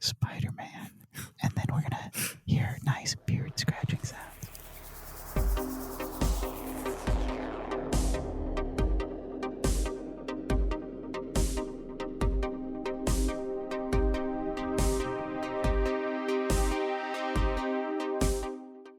Spider-Man. And then we're going to hear nice beard scratching sounds.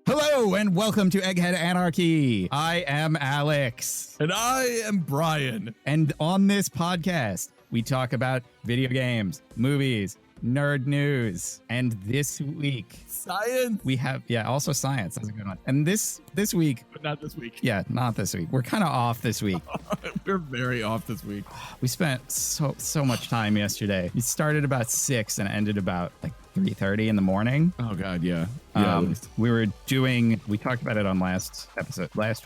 Hello and welcome to Egghead Anarchy. I am Alex. And I am Brian. And on this podcast, we talk about video games, movies, nerd news. And this week, Science. we have, also science. That's a good one. And this week. But not this week. Yeah, not this week. We're kind of off this week. We're very off this week. We spent so much time yesterday. We started about 6 and ended about like 3:30 in the morning. Oh God, yeah. We talked about it on last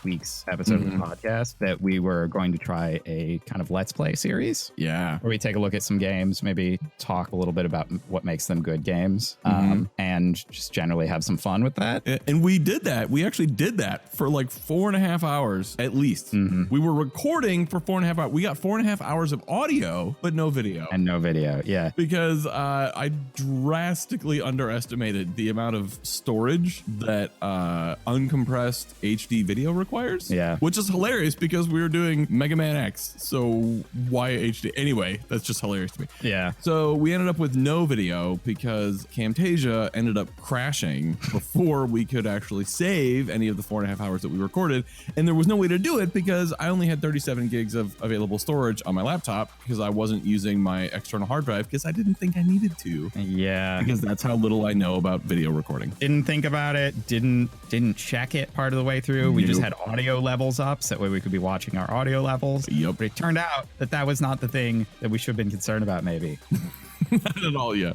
week's episode of the podcast, that we were going to try a kind of Let's Play series. Yeah. Where we take a look at some games, maybe talk a little bit about what makes them good games, and just generally have some fun with that. And we did that. We actually did that for like 4.5 hours at least. We were recording for 4.5 hours. We got 4.5 hours of audio, but no video. And no video, yeah. Because I drastically underestimated the amount of storage that uncompressed HD video requires. Yeah. Which is hilarious because we were doing Mega Man X. So why HD? Anyway, that's just hilarious to me. Yeah. So we ended up with no video because Camtasia ended up crashing before we could actually save any of the 4.5 hours that we recorded. And there was no way to do it because I only had 37 gigs of available storage on my laptop because I wasn't using my external hard drive because I didn't think I needed to. Yeah. Because that's how little I know about video recording. Didn't think about it, didn't check it part of the way through. We just had audio levels up so that way we could be watching our audio levels. Yep. But it turned out that was not the thing that we should have been concerned about, maybe. Not at all, yeah.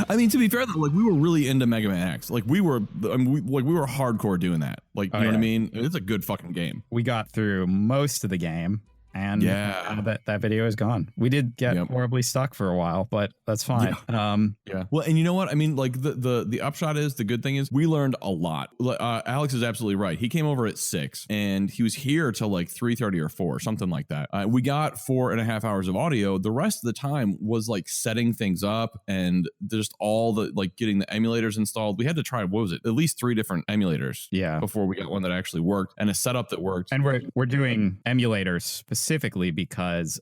I mean, to be fair though, like we were really into Mega Man X. Like we were hardcore doing that. Like, you know what I mean? It's a good fucking game. We got through most of the game. And that video is gone. We did get horribly stuck for a while, but that's fine. Yeah. Well, and you know what? I mean, like the upshot is, the good thing is we learned a lot. Alex is absolutely right. He came over at 6 and he was here till like 3:30 or 4, something like that. We got 4.5 hours of audio. The rest of the time was like setting things up and just all the like getting the emulators installed. We had to try, at least 3 different emulators before we got one that actually worked and a setup that worked. And we're doing emulators specifically because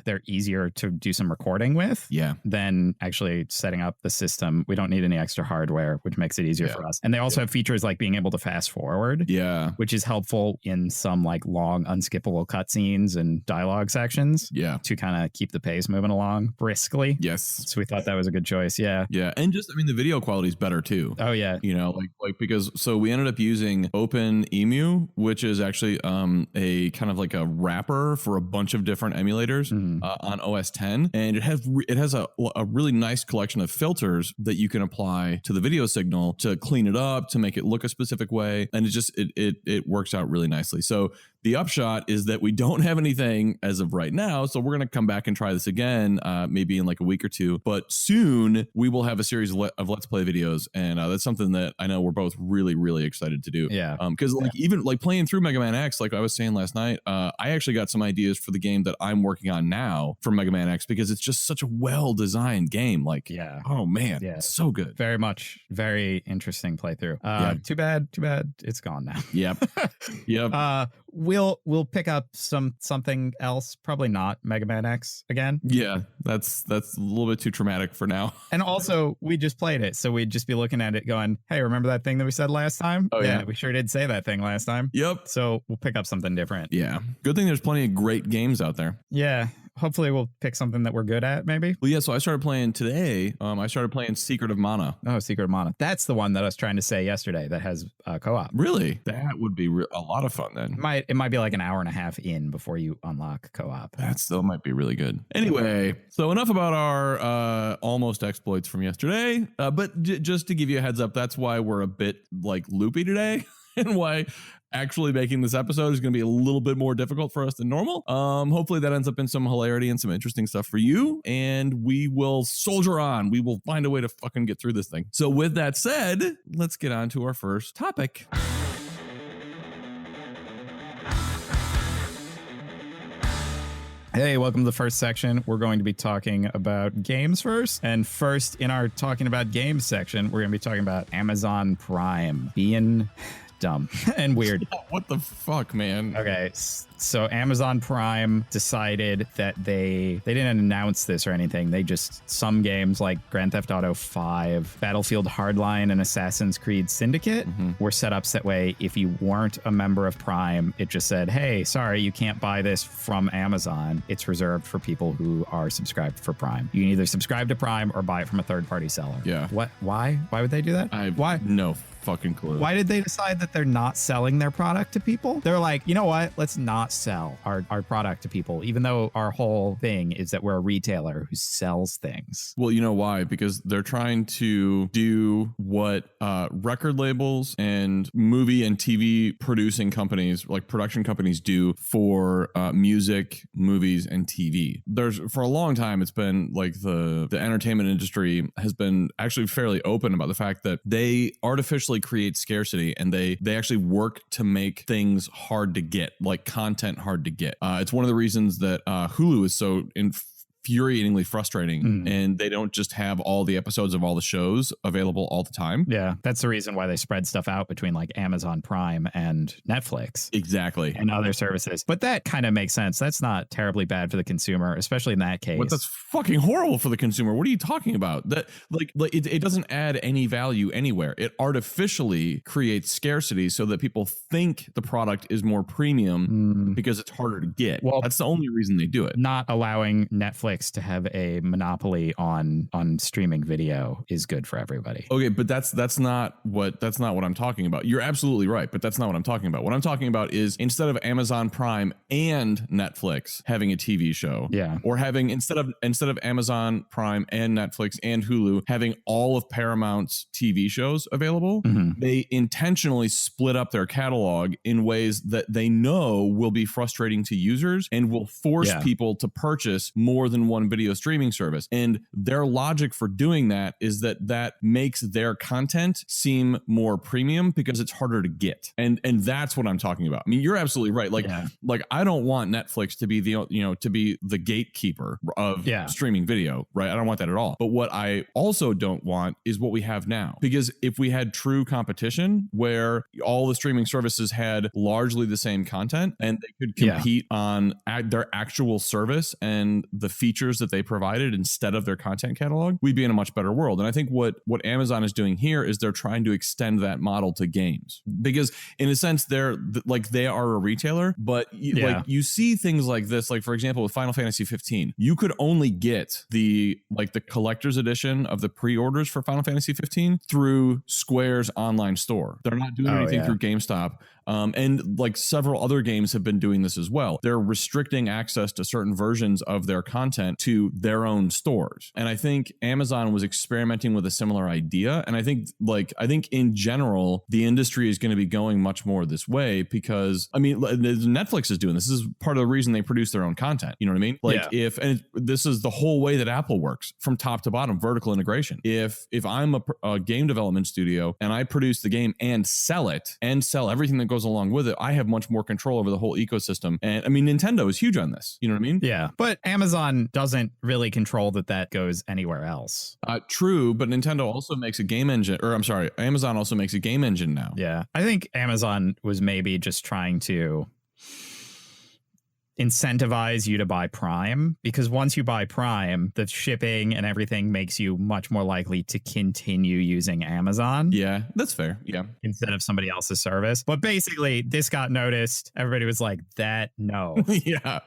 they're easier to do some recording with than actually setting up the system. We don't need any extra hardware, which makes it easier for us. And they also have features like being able to fast forward, which is helpful in some like long unskippable cutscenes and dialogue sections to kind of keep the pace moving along briskly. Yes. So we thought that was a good choice. Yeah. And just, I mean, the video quality is better too. Oh yeah. You know, like because so we ended up using OpenEMU, which is actually a kind of like a wrapper for a bunch of different emulators on OS 10, and it has a really nice collection of filters that you can apply to the video signal to clean it up, to make it look a specific way, and it works out really nicely. So the upshot is that we don't have anything as of right now, so we're going to come back and try this again, maybe in like a week or two. But soon we will have a series of Let's Play videos, and that's something that I know we're both really, really excited to do. Yeah. Because even like playing through Mega Man X, like I was saying last night, I actually got some ideas for the game that I'm working on now for Mega Man X because it's just such a well-designed game. Like, oh man, it's so good. Very much, very interesting playthrough. Too bad it's gone now. Yep. We'll pick up something else, probably not Mega Man X again. Yeah, that's a little bit too traumatic for now. And also, we just played it, so we'd just be looking at it going, hey, remember that thing that we said last time? Oh yeah, we sure did say that thing last time. Yep. So we'll pick up something different. Yeah. Good thing there's plenty of great games out there. Yeah. Hopefully we'll pick something that we're good at, maybe. Well, yeah, so I started playing today. I started playing Secret of Mana. Oh, Secret of Mana. That's the one that I was trying to say yesterday that has co-op. Really? That would be a lot of fun then. It might be like an hour and a half in before you unlock co-op. That still might be really good. Anyway, so enough about our almost exploits from yesterday. But just to give you a heads up, that's why we're a bit like loopy today and why actually making this episode is going to be a little bit more difficult for us than normal. Hopefully that ends up in some hilarity and some interesting stuff for you, and we will soldier on. We will find a way to fucking get through this thing. So with that said, let's get on to our first topic. Hey, welcome to the first section. We're going to be talking about games first. And first, in our talking about games section, we're going to be talking about Amazon Prime being dumb and weird. What the fuck, man? Okay, so Amazon Prime decided that they didn't announce this or anything. They just, some games like Grand Theft Auto 5, Battlefield Hardline, and Assassin's Creed Syndicate were set up that way. If you weren't a member of Prime, it just said, hey, sorry, you can't buy this from Amazon. It's reserved for people who are subscribed for Prime. You can either subscribe to Prime or buy it from a third-party seller. Yeah. What? Why? Why would they do that? Why? No fucking clue. Why did they decide that they're not selling their product to people? They're like, you know what? Let's not sell our product to people, even though our whole thing is that we're a retailer who sells things. Well, you know why? Because they're trying to do what record labels and movie and TV producing companies, like production companies, do for music, movies, and TV. There's, for a long time, it's been like the entertainment industry has been actually fairly open about the fact that they artificially create scarcity, and they actually work to make things hard to get, like content hard to get. It's one of the reasons that Hulu is so infuriatingly frustrating, and they don't just have all the episodes of all the shows available all the time. Yeah, that's the reason why they spread stuff out between like Amazon Prime and Netflix. Exactly. And other services. But that kind of makes sense. That's not terribly bad for the consumer, especially in that case. But that's fucking horrible for the consumer. What are you talking about? That like it doesn't add any value anywhere. It artificially creates scarcity so that people think the product is more premium because it's harder to get. Well, that's the only reason they do it. Not allowing Netflix to have a monopoly on streaming video is good for everybody. Okay, but that's not what I'm talking about. You're absolutely right, but that's not what I'm talking about. What I'm talking about is instead of Amazon Prime and Netflix having a TV show, or having instead of Amazon Prime and Netflix and Hulu having all of Paramount's TV shows available, they intentionally split up their catalog in ways that they know will be frustrating to users and will force people to purchase more than one video streaming service. And their logic for doing that is that makes their content seem more premium because it's harder to get. And that's what I'm talking about. I mean, you're absolutely right. Like I don't want Netflix to be the gatekeeper of streaming video, right? I don't want that at all. But what I also don't want is what we have now. Because if we had true competition where all the streaming services had largely the same content and they could compete on their actual service and the features that they provided instead of their content catalog, we'd be in a much better world. And I think what Amazon is doing here is they're trying to extend that model to games, because in a sense they are a retailer, but like you see things like this, like for example with Final Fantasy 15, you could only get the collector's edition of the pre-orders for Final Fantasy 15 through Square's online store. They're not doing anything through GameStop. And like several other games have been doing this as well. They're restricting access to certain versions of their content to their own stores. And I think Amazon was experimenting with a similar idea. And I think in general, the industry is going to be going much more this way because, I mean, Netflix is doing this. This is part of the reason they produce their own content. You know what I mean? This is the whole way that Apple works from top to bottom, vertical integration. If I'm a game development studio and I produce the game and sell it and sell everything that goes along with it, I have much more control over the whole ecosystem. And I mean, Nintendo is huge on this. You know what I mean? Yeah. But Amazon doesn't really control that goes anywhere else. True. But Nintendo also makes a game engine, Amazon also makes a game engine now. Yeah. I think Amazon was maybe just trying to incentivize you to buy Prime, because once you buy Prime, the shipping and everything makes you much more likely to continue using Amazon. Yeah, that's fair. Yeah. Instead of somebody else's service. But basically, this got noticed. Everybody was like, no. Yeah.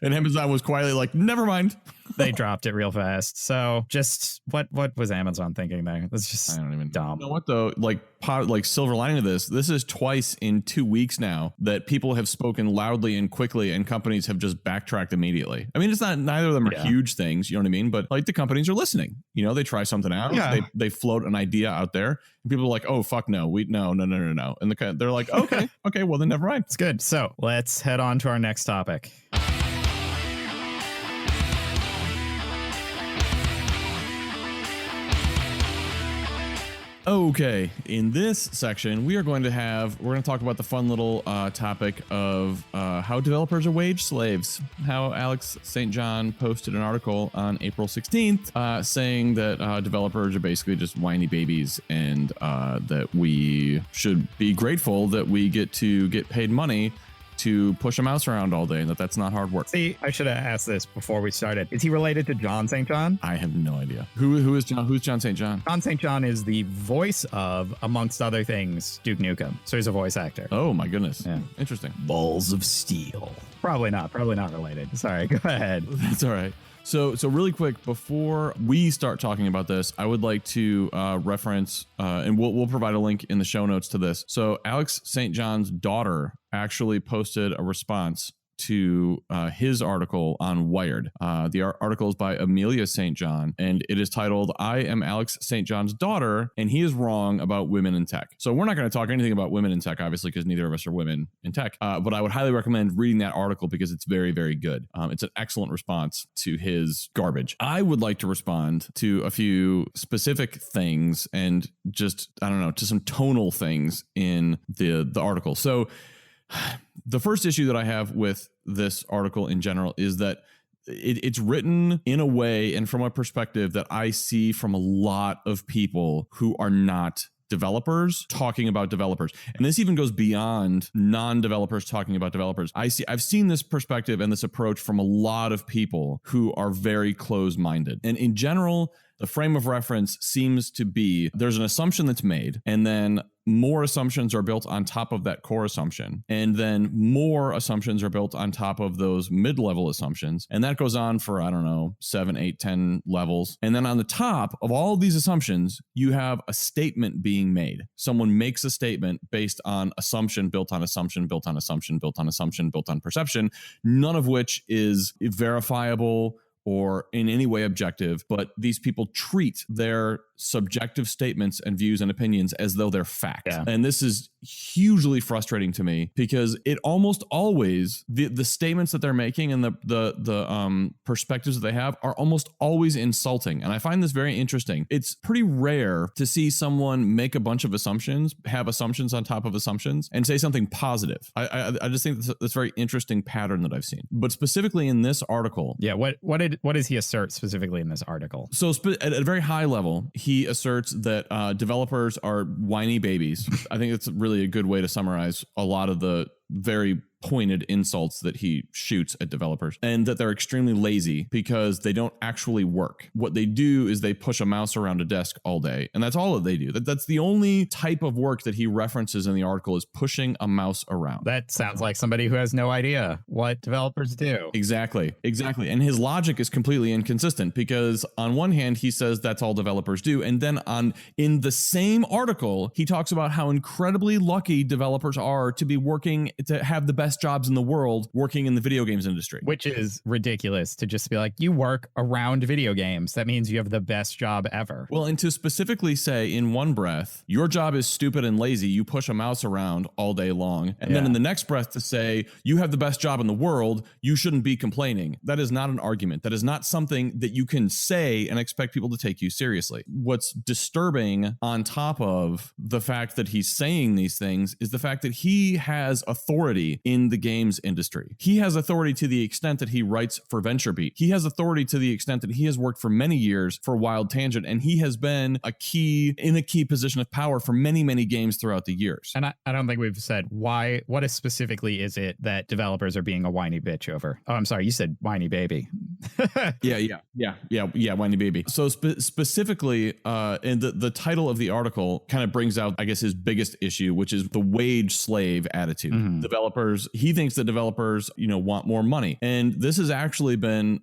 And Amazon was quietly like, never mind. They dropped it real fast. So just what was Amazon thinking there? That's just I don't even dumb. You know what though? Like silver lining of this is twice in 2 weeks now that people have spoken loudly and quickly and companies have just backtracked immediately. I mean, it's not, neither of them are huge things, you know what I mean? But like the companies are listening, you know, they try something out, they float an idea out there and people are like, oh, fuck no, no. And they're like, okay, well then never mind. It's good. So let's head on to our next topic. Okay, in this section, we're going to talk about the fun little topic of how developers are wage slaves. How Alex St. John posted an article on April 16th saying that developers are basically just whiny babies, and that we should be grateful that we get paid money to push a mouse around all day, and that's not hard work. See, I should have asked this before we started. Is he related to John St. John? I have no idea. Who is John? Who's John St. John? John St. John is the voice of, amongst other things, Duke Nukem. So he's a voice actor. Oh my goodness. Yeah. Interesting. Balls of steel. Probably not related. Sorry, go ahead. That's all right. So really quick, before we start talking about this, I would like to reference, and we'll provide a link in the show notes to this. So Alex St. John's daughter actually posted a response to his article on Wired. The article is by Amelia St. John, and it is titled, "I am Alex St. John's daughter, and he is wrong about women in tech." So we're not going to talk anything about women in tech, obviously, because neither of us are women in tech. But I would highly recommend reading that article because it's very, very good. It's an excellent response to his garbage. I would like to respond to a few specific things and just, I don't know, to some tonal things in the article. So the first issue that I have with this article in general is that it's written in a way and from a perspective that I see from a lot of people who are not developers talking about developers. And this even goes beyond non-developers talking about developers. I've seen this perspective and this approach from a lot of people who are very closed-minded. And in general, the frame of reference seems to be there's an assumption that's made, and then more assumptions are built on top of that core assumption. And then more assumptions are built on top of those mid-level assumptions. And that goes on for, I don't know, 7, 8, 10 levels. And then on the top of all of these assumptions, you have a statement being made. Someone makes a statement based on assumption, built on assumption, built on assumption, built on assumption, built on perception, none of which is verifiable or in any way objective, but these people treat their subjective statements and views and opinions as though they're fact. Yeah. And this is hugely frustrating to me because it almost always, the statements that they're making and the perspectives that they have are almost always insulting. And I find this very interesting. It's pretty rare to see someone make a bunch of assumptions, have assumptions on top of assumptions, and say something positive. I just think that's a very interesting pattern that I've seen. But specifically in this article. Yeah, what does he assert specifically in this article? So at a very high level, he asserts that developers are whiny babies. I think that's really a good way to summarize a lot of the very pointed insults that he shoots at developers, and that they're extremely lazy because they don't actually work. What they do is they push a mouse around a desk all day, and that's all that they do. That's the only type of work that he references in the article is pushing a mouse around. That sounds like somebody who has no idea what developers do. Exactly. And his logic is completely inconsistent because on one hand, he says that's all developers do, and then in the same article, he talks about how incredibly lucky developers are to be working, to have the best jobs in the world working in the video games industry. Which is ridiculous to just be like, you work around video games. That means you have the best job ever. Well, and to specifically say in one breath, your job is stupid and lazy. You push a mouse around all day long. And then in the next breath to say, you have the best job in the world. You shouldn't be complaining. That is not an argument. That is not something that you can say and expect people to take you seriously. What's disturbing on top of the fact that he's saying these things is the fact that he has authority in the games industry. He has authority to the extent that he writes for VentureBeat. He has authority to the extent that he has worked for many years for Wild Tangent, and he has been in a key position of power for many, many games throughout the years. And I don't think we've said what specifically is it that developers are being a whiny bitch over? Oh, I'm sorry, you said whiny baby. Yeah, whiny baby. So specifically, and the title of the article kind of brings out, I guess, his biggest issue, which is the wage slave attitude. Mm-hmm. He thinks that developers, want more money. And this has actually been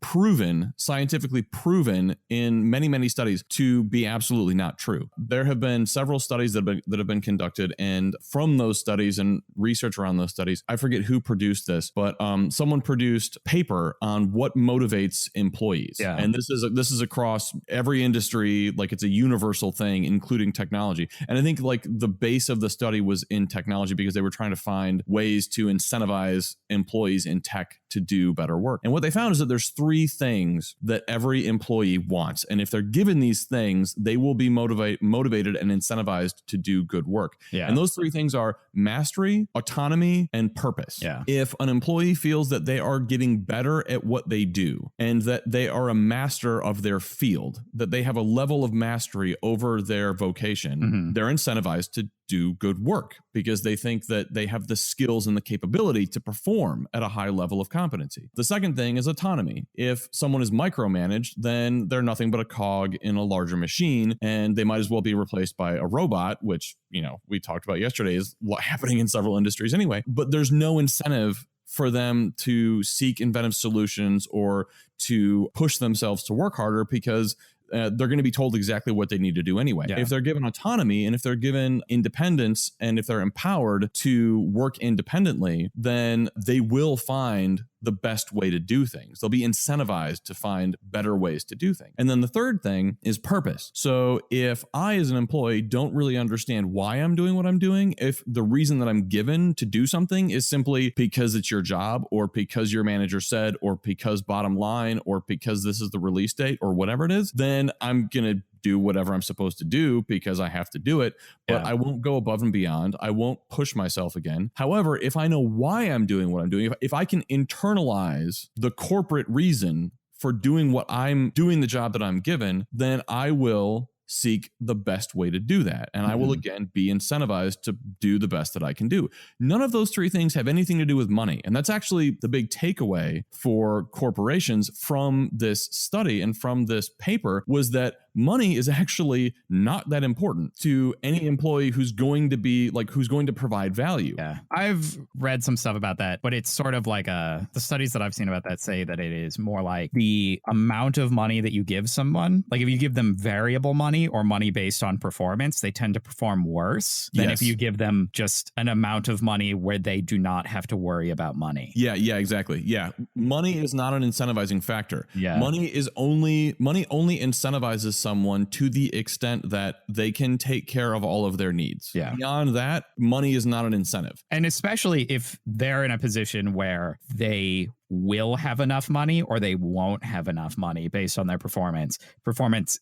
scientifically proven in many, many studies to be absolutely not true. There have been several studies that have been conducted, and from those studies and research around those studies, I forget who produced this, but someone produced paper on what motivates employees. Yeah. And this is across every industry, like it's a universal thing, including technology. And I think like the base of the study was in technology because they were trying to find ways to incentivize incentivize employees in tech to do better work. And what they found is that there's 3 things that every employee wants. And if they're given these things, they will be motivated and incentivized to do good work. Yeah. And those 3 things are mastery, autonomy, and purpose. Yeah. If an employee feels that they are getting better at what they do and that they are a master of their field, that they have a level of mastery over their vocation, they're incentivized to do good work because they think that they have the skills and the capability to perform at a high level of competency. The second thing is autonomy. If someone is micromanaged, then they're nothing but a cog in a larger machine, and they might as well be replaced by a robot, which, you know, we talked about yesterday is happening in several industries anyway. But there's no incentive for them to seek inventive solutions or to push themselves to work harder because they're going to be told exactly what they need to do anyway. Yeah. If they're given autonomy and if they're given independence and if they're empowered to work independently, then they will find the best way to do things. They'll be incentivized to find better ways to do things. And then the third thing is purpose. So if I, as an employee, don't really understand why I'm doing what I'm doing, if the reason that I'm given to do something is simply because it's your job or because your manager said or because bottom line or because this is the release date or whatever it is, then I'm going to do whatever I'm supposed to do because I have to do it, but I won't go above and beyond. I won't push myself again. However, if I know why I'm doing what I'm doing, if I can internalize the corporate reason for doing what I'm doing, the job that I'm given, then I will seek the best way to do that. And I will again be incentivized to do the best that I can do. None of those 3 things have anything to do with money. And that's actually the big takeaway for corporations from this study and from this paper was that money is actually not that important to any employee who's going to be like, who's going to provide value. Yeah. I've read some stuff about that, but it's sort of like the studies that I've seen about that say that it is more like the amount of money that you give someone. Like if you give them variable money or money based on performance, they tend to perform worse than if you give them just an amount of money where they do not have to worry about money. Yeah, exactly. Yeah. Money is not an incentivizing factor. Yeah. Money only incentivizes someone to the extent that they can take care of all of their needs. Yeah. Beyond that, money is not an incentive. And especially if they're in a position where they will have enough money or they won't have enough money based on their performance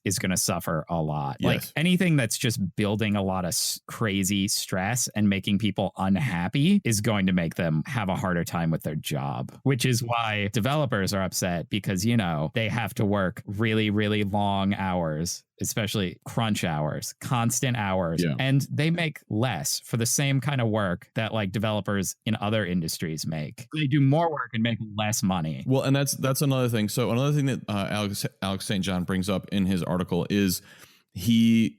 is going to suffer a lot. Yes. Like anything that's just building a lot of crazy stress and making people unhappy is going to make them have a harder time with their job, which is why developers are upset because, you know, they have to work really, really long hours, especially crunch hours, constant hours, and they make less for the same kind of work that like developers in other industries make. They do more work and make less money. Well, and that's another thing. So another thing that Alex St. John brings up in his article is he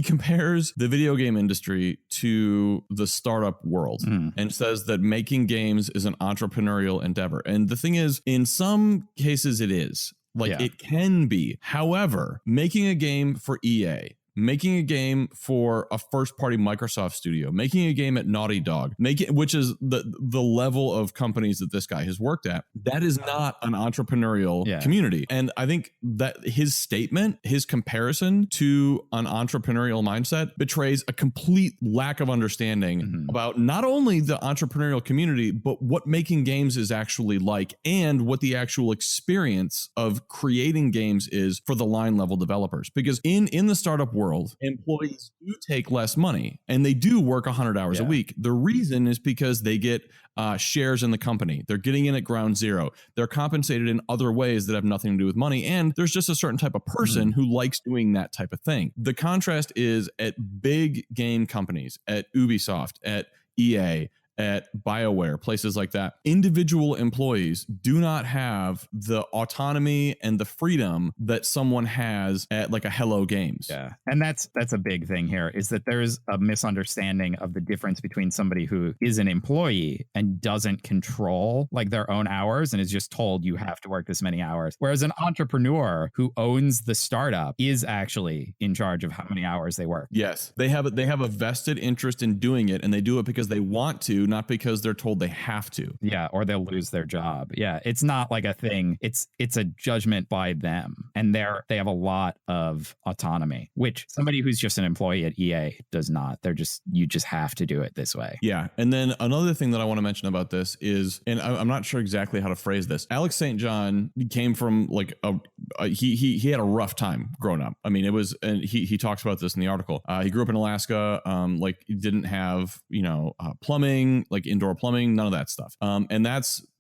compares the video game industry to the startup world and says that making games is an entrepreneurial endeavor. And the thing is, in some cases it is. It can be. However, making a game for EA, making a game for a first-party Microsoft studio, making a game at Naughty Dog, which is the level of companies that this guy has worked at, that is not an entrepreneurial community. And I think that his statement, his comparison to an entrepreneurial mindset betrays a complete lack of understanding about not only the entrepreneurial community, but what making games is actually like and what the actual experience of creating games is for the line level developers. Because in the startup world, employees do take less money and they do work 100 hours a week. The reason is because they get shares in the company. They're getting in at ground zero. They're compensated in other ways that have nothing to do with money. And there's just a certain type of person who likes doing that type of thing. The contrast is at big game companies, at Ubisoft, at EA, at BioWare, places like that. Individual employees do not have the autonomy and the freedom that someone has at like a Hello Games. Yeah. And that's a big thing here is that there's a misunderstanding of the difference between somebody who is an employee and doesn't control like their own hours and is just told you have to work this many hours. Whereas an entrepreneur who owns the startup is actually in charge of how many hours they work. Yes. They have a vested interest in doing it, and they do it because they want to, not because they're told they have to. Yeah, or they'll lose their job. Yeah, it's not like a thing. It's a judgment by them, and they have a lot of autonomy, which somebody who's just an employee at EA does not. You just have to do it this way. Yeah, and then another thing that I want to mention about this is, and I'm not sure exactly how to phrase this. Alex St. John came from like he had a rough time growing up. I mean, it was, and he talks about this in the article. He grew up in Alaska, like he didn't have plumbing, like indoor plumbing, none of that stuff. And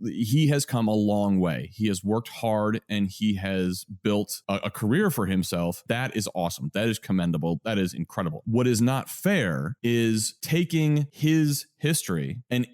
he has come a long way. He has worked hard and he has built a career for himself. That is awesome. That is commendable. That is incredible. What is not fair is taking his history and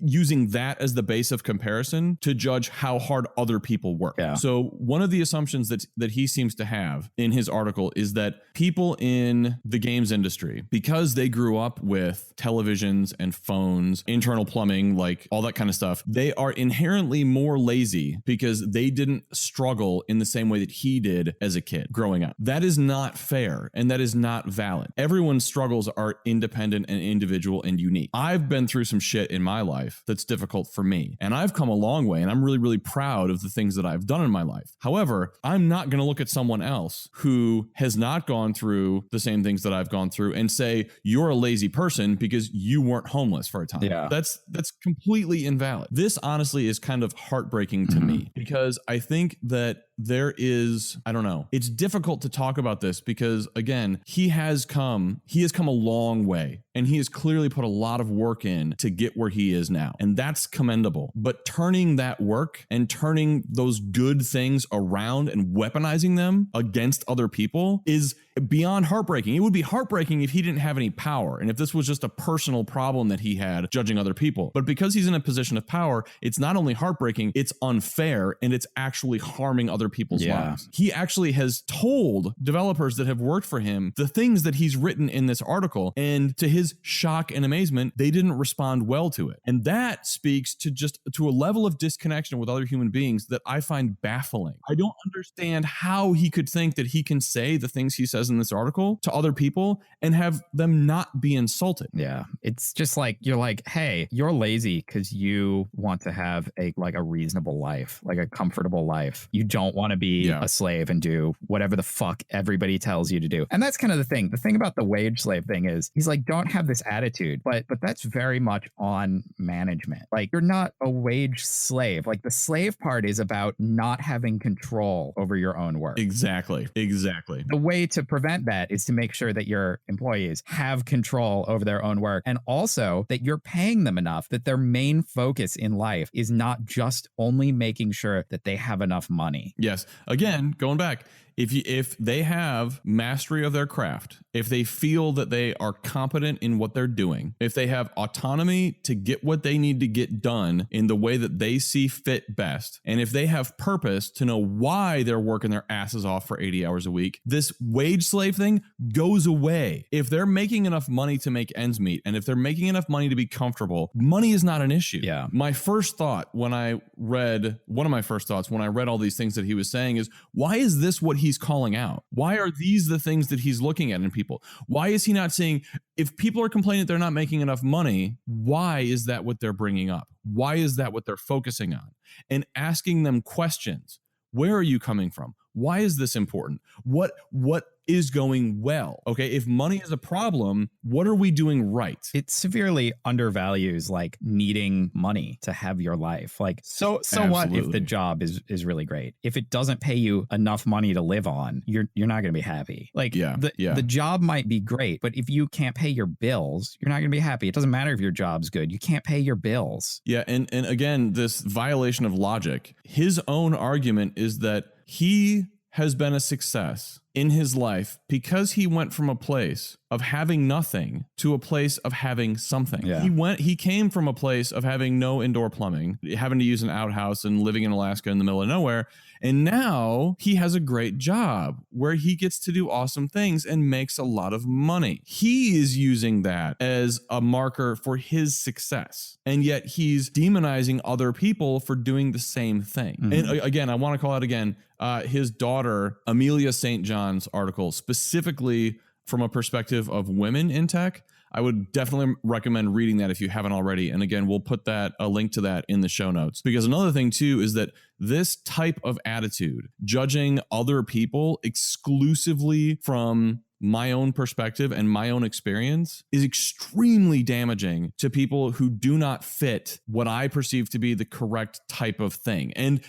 using that as the base of comparison to judge how hard other people work. Yeah. So one of the assumptions that he seems to have in his article is that people in the games industry, because they grew up with televisions and phones, internal plumbing, like all that kind of stuff, they are inherently more lazy because they didn't struggle in the same way that he did as a kid growing up. That is not fair and that is not valid. Everyone's struggles are independent and individual and unique. I've been through some shit in my life that's difficult for me, and I've come a long way, and I'm really, really proud of the things that I've done in my life. However, I'm not going to look at someone else who has not gone through the same things that I've gone through and say, you're a lazy person because you weren't homeless for a time. Yeah. That's completely invalid. This honestly is kind of heartbreaking to me, because I think that there is, I don't know, it's difficult to talk about this because, again, he has come a long way, and he has clearly put a lot of work in to get where he is now, and that's commendable. But turning that work and turning those good things around and weaponizing them against other people is beyond heartbreaking. It would be heartbreaking if he didn't have any power and if this was just a personal problem that he had judging other people. But because he's in a position of power, it's not only heartbreaking, it's unfair, and it's actually harming other people's lives. He actually has told developers that have worked for him the things that he's written in this article, and to his shock and amazement, they didn't respond well to it. And that speaks to a level of disconnection with other human beings that I find baffling. I don't understand how he could think that he can say the things he says in this article to other people and have them not be insulted. Yeah. It's just like, you're like, hey, you're lazy because you want to have a reasonable life, like a comfortable life. You don't want to be a slave and do whatever the fuck everybody tells you to do. And that's kind of the thing. The thing about the wage slave thing is he's like, don't have this attitude, but that's very much on management. Like, you're not a wage slave. Like, the slave part is about not having control over your own work. Exactly. The way to prevent that is to make sure that your employees have control over their own work, and also that you're paying them enough that their main focus in life is not just only making sure that they have enough money. Yes. Again, going back, if they have mastery of their craft, if they feel that they are competent in what they're doing, if they have autonomy to get what they need to get done in the way that they see fit best, and if they have purpose to know why they're working their asses off for 80 hours a week, this wage slave thing goes away. If they're making enough money to make ends meet, and if they're making enough money to be comfortable, money is not an issue. Yeah. One of my first thoughts when I read all these things that he was saying is, why is this what he's calling out? Why are these the things that he's looking at in people? Why is he not saying, if people are complaining that they're not making enough money, why is that what they're bringing up? Why is that what they're focusing on? And asking them questions. Where are you coming from? Why is this important? What is going well? Okay, if money is a problem, what are we doing right? It severely undervalues like needing money to have your life. Like, so what if the job is really great? If it doesn't pay you enough money to live on, you're not going to be happy. Like, the job might be great, but if you can't pay your bills, you're not going to be happy. It doesn't matter if your job's good. You can't pay your bills. Yeah, and again, this violation of logic. His own argument is that he has been a success in his life because he went from a place of having nothing to a place of having something. Yeah. He came from a place of having no indoor plumbing, having to use an outhouse and living in Alaska in the middle of nowhere. And now he has a great job where he gets to do awesome things and makes a lot of money. He is using that as a marker for his success. And yet he's demonizing other people for doing the same thing. Mm-hmm. And again, I want to call out again, his daughter, Amelia St. John's article, specifically from a perspective of women in tech. I would definitely recommend reading that if you haven't already. And again, we'll put a link to that in the show notes. Because another thing too is that this type of attitude, judging other people exclusively from my own perspective and my own experience, is extremely damaging to people who do not fit what I perceive to be the correct type of thing. And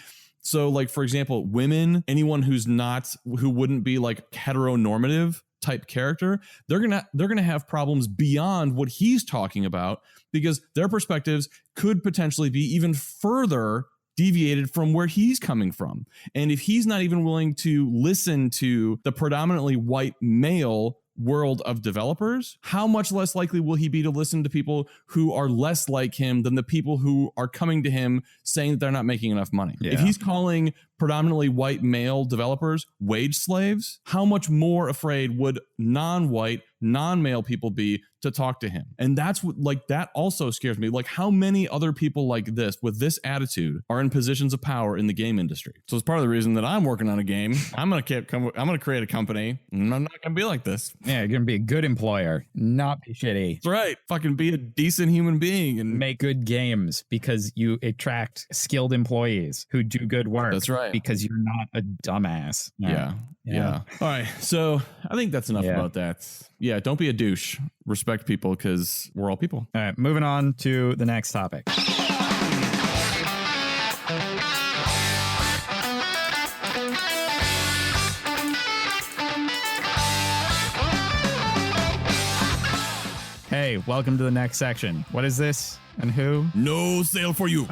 so, like, for example, women, anyone who wouldn't be like heteronormative type character, they're gonna have problems beyond what he's talking about, because their perspectives could potentially be even further deviated from where he's coming from. And if he's not even willing to listen to the predominantly white male world of developers, how much less likely will he be to listen to people who are less like him than the people who are coming to him saying that they're not making enough money? Yeah. If he's calling predominantly white male developers wage slaves, how much more afraid would non-white, non-male people be to talk to him? And that's what, like, that also scares me. Like, how many other people like this with this attitude are in positions of power in the game industry? So it's part of the reason that I'm working on a game. I'm going to create a company, and I'm not going to be like this. Yeah, you're going to be a good employer, not be shitty. That's right. Fucking be a decent human being and make good games, because you attract skilled employees who do good work. That's right. Because you're not a dumbass. Yeah. All right. So I think that's enough about that. Yeah. Don't be a douche. Respect people, because we're all people. All right. Moving on to the next topic. Hey, welcome to the next section. What is this and who? No sale for you.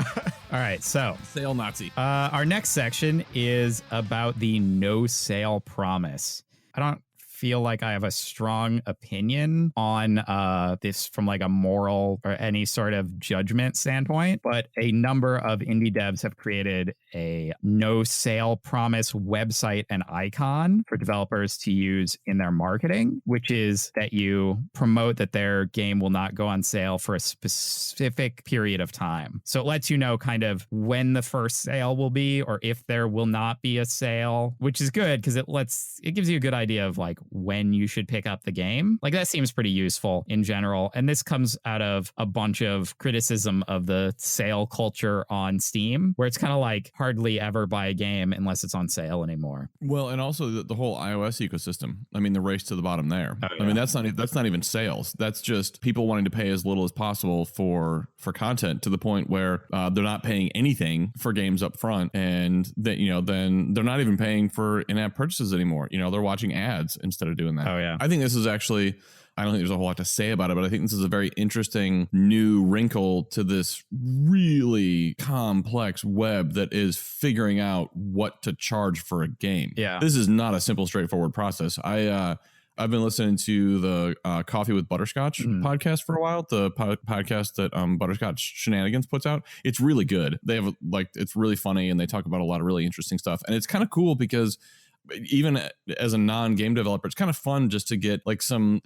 All right, so sale Nazi. Our next section is about the no sale promise. I don't feel like I have a strong opinion on this from like a moral or any sort of judgment standpoint, but a number of indie devs have created a no sale promise website and icon for developers to use in their marketing, which is that you promote that their game will not go on sale for a specific period of time. So it lets you know kind of when the first sale will be, or if there will not be a sale, which is good because it gives you a good idea of like when you should pick up the game. Like, that seems pretty useful in general. And this comes out of a bunch of criticism of the sale culture on Steam, where it's kind of like hardly ever buy a game unless it's on sale anymore. Well, and also the whole iOS ecosystem. I mean, the race to the bottom there. Oh, yeah. I mean, that's not even sales. That's just people wanting to pay as little as possible for content, to the point where they're not paying anything for games up front, and that, then they're not even paying for in-app purchases anymore. They're watching ads instead of doing that. Oh, yeah. I think this is actually, I don't think there's a whole lot to say about it, but I think this is a very interesting new wrinkle to this really complex web that is figuring out what to charge for a game. Yeah. This is not a simple, straightforward process. I've been listening to the Coffee with Butterscotch podcast for a while, the podcast that Butterscotch Shenanigans puts out. It's really good. They have it's really funny, and they talk about a lot of really interesting stuff. And it's kind of cool because even as a non-game developer, it's kind of fun just to get like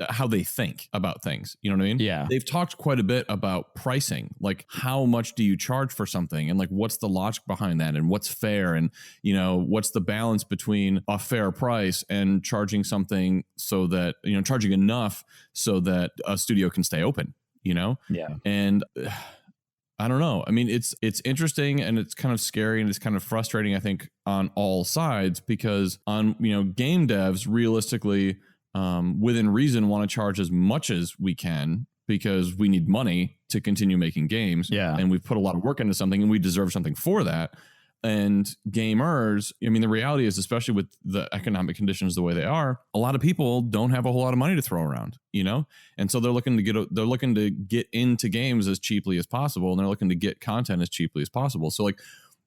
how they think about things. You know what I mean? Yeah. They've talked quite a bit about pricing, like how much do you charge for something, and like what's the logic behind that, and what's fair, and what's the balance between a fair price and charging something so that charging enough so that a studio can stay open. Yeah. And I don't know. I mean, it's interesting, and it's kind of scary, and it's kind of frustrating, I think, on all sides, because on game devs realistically, within reason, want to charge as much as we can because we need money to continue making games. Yeah. And we've put a lot of work into something, and we deserve something for that. And gamers, I mean, the reality is, especially with the economic conditions the way they are, a lot of people don't have a whole lot of money to throw around, and so they're looking to get into games as cheaply as possible, and they're looking to get content as cheaply as possible. So like,